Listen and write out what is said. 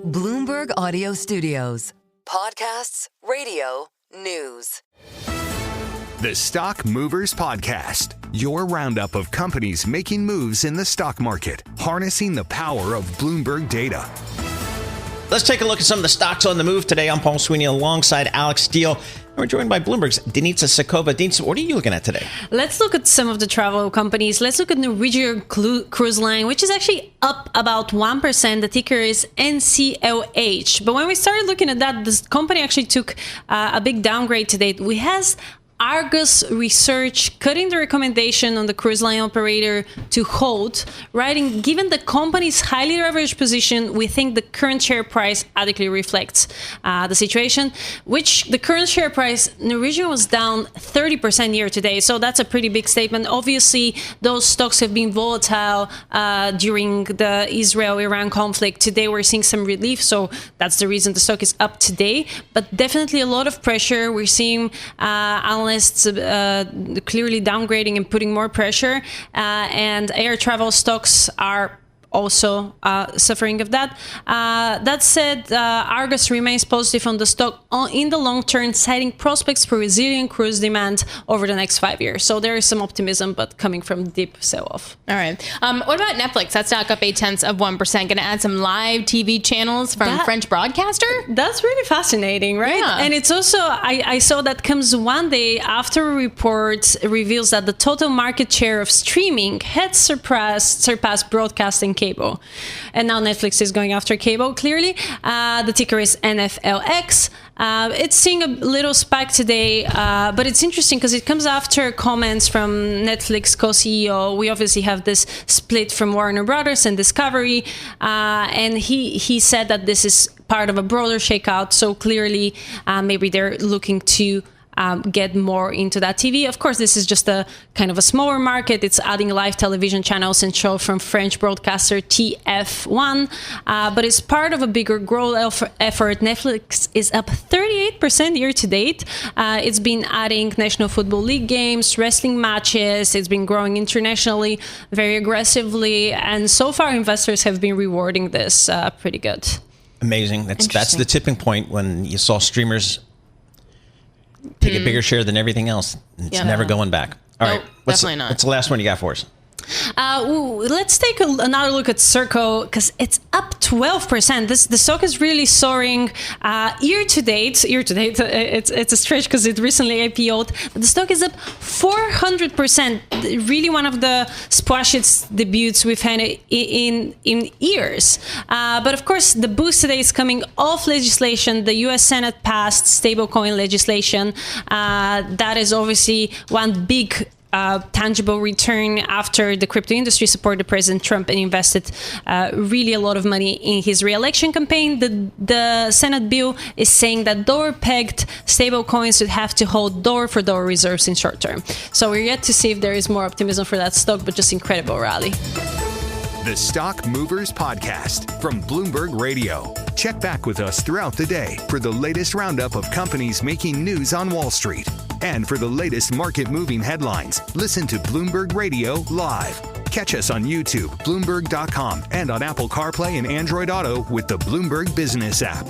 Bloomberg Audio Studios. Podcasts, radio, news. The Stock Movers Podcast, your roundup of companies making moves in the stock market, harnessing the power of Bloomberg data. Let's take a look at some of the stocks on the move today. I'm Paul Sweeney alongside Alex Steele. And we're joined by Bloomberg's Denitsa Sakova. Denitsa, what are you looking at today? Let's look at some of the travel companies. Let's look at Norwegian Cruise Line, which is actually up about 1%. The ticker is NCLH. But when we started looking at that, this company actually took a big downgrade today. We have Argus Research cutting the recommendation on the cruise line operator to hold, writing, given the company's highly leveraged position, we think the current share price adequately reflects the situation, which the current share price, Norwegian was down 30% year to date. So that's a pretty big statement. Obviously, those stocks have been volatile during the Israel-Iran conflict. Today, we're seeing some relief. So that's the reason the stock is up today. But definitely a lot of pressure. We're seeing analysts clearly downgrading and putting more pressure, and air travel stocks are also suffering of that. That said, Argus remains positive on the stock in the long term, citing prospects for resilient cruise demand over the next 5 years. So there is some optimism, but coming from deep sell-off. All right. What about Netflix? That stock up 0.8%. Going to add some live TV channels from French broadcaster? That's really fascinating, right? Yeah. And it's also, I saw that comes one day after a report reveals that the total market share of streaming had surpassed broadcasting cable. And now Netflix is going after cable, clearly. The ticker is NFLX. It's seeing a little spike today, but it's interesting because it comes after comments from Netflix co-CEO. We obviously have this split from Warner Brothers and Discovery, and he said that this is part of a broader shakeout. So clearly, maybe they're looking to get more into that TV. Of course, this is just a kind of a smaller market. It's adding live television channels and show from French broadcaster TF1, but it's part of a bigger growth effort. Netflix is up 38% year to date. It's been adding National Football League games, wrestling matches. It's been growing internationally very aggressively, and so far investors have been rewarding this pretty good. Amazing. That's the tipping point when you saw streamers take a bigger share than everything else. It's never going back. All right. Definitely not. What's the last one you got for us? Let's take another look at Circle because it's up 12%. The stock is really soaring year to date. It's a stretch because it recently IPO'd, but the stock is up 400%. Really one of the splashiest debuts we've had in years. But of course, the boost today is coming off legislation. The U.S. Senate passed stablecoin legislation. That is obviously one big tangible return after the crypto industry supported President Trump and invested really a lot of money in his re-election campaign. The Senate bill is saying that dollar-pegged stablecoins would have to hold door-for-door reserves in short term. So we're yet to see if there is more optimism for that stock, but just incredible rally. The Stock Movers Podcast from Bloomberg Radio. Check back with us throughout the day for the latest roundup of companies making news on Wall Street. And for the latest market-moving headlines, listen to Bloomberg Radio live. Catch us on YouTube, Bloomberg.com, and on Apple CarPlay and Android Auto with the Bloomberg Business app.